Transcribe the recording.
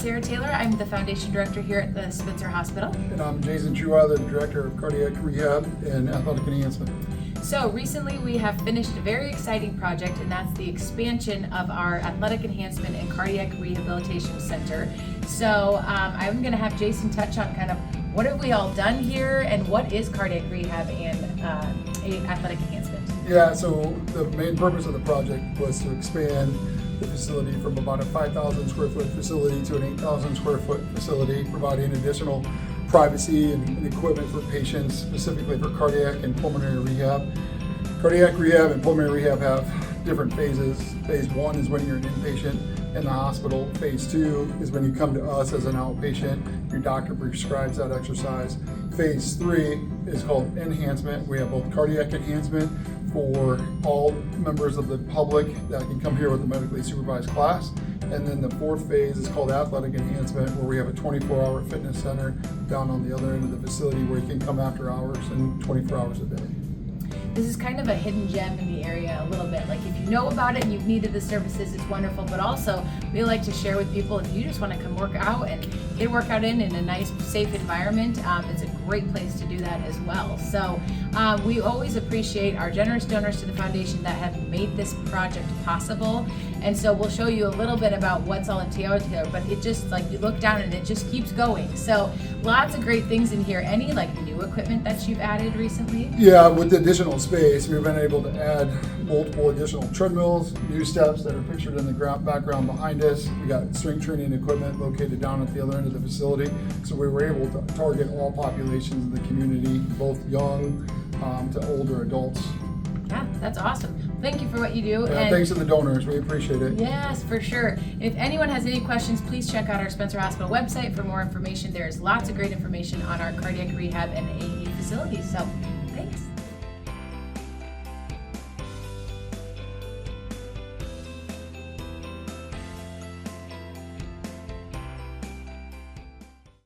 Sarah Taylor. I'm the Foundation Director here at the Spencer Hospital. And I'm Jason Trueither, the Director of Cardiac Rehab and Athletic Enhancement. So recently we have finished a very exciting project, and that's the expansion of our Athletic Enhancement and Cardiac Rehabilitation Center. So I'm going to have Jason touch on kind of what have we all done here and what is cardiac rehab and athletic enhancement. Yeah, so the main purpose of the project was to expand the facility from about a 5,000 square foot facility to an 8,000 square foot facility, providing additional privacy and equipment for patients, specifically for cardiac and pulmonary rehab. Cardiac rehab and pulmonary rehab have different phases. Phase 1 is when you're an inpatient in the hospital. Phase 2 is when you come to us as an outpatient. Your doctor prescribes that exercise. Phase 3 is called enhancement. We have both cardiac enhancement for all members of the public that can come here with a medically supervised class. And then the 4th phase is called athletic enhancement, where we have a 24-hour fitness center down on the other end of the facility where you can come after hours and 24 hours a day. This is kind of a hidden gem in the area a little bit. Like if you know about it and you've needed the services, it's wonderful. But also we like to share with people, if you just want to come work out and get a workout in a nice, safe environment, it's a great place to do that as well. So we always appreciate our generous donors to the foundation that have made this project possible. And so we'll show you a little bit about what's all entailed here, but it just, like, you look down and it just keeps going. So lots of great things in here. Any like new equipment that you've added recently? Yeah, with the additional space, we've been able to add multiple additional treadmills, new steps that are pictured in the background behind us. We got strength training equipment located down at the other end of the facility. So we were able to target all populations in the community, both young to older adults. Yeah, that's awesome. Thank you for what you do. And thanks to the donors, we appreciate it. Yes, for sure. If anyone has any questions, please check out our Spencer Hospital website for more information. There's lots of great information on our cardiac rehab and AE facilities. So, thanks.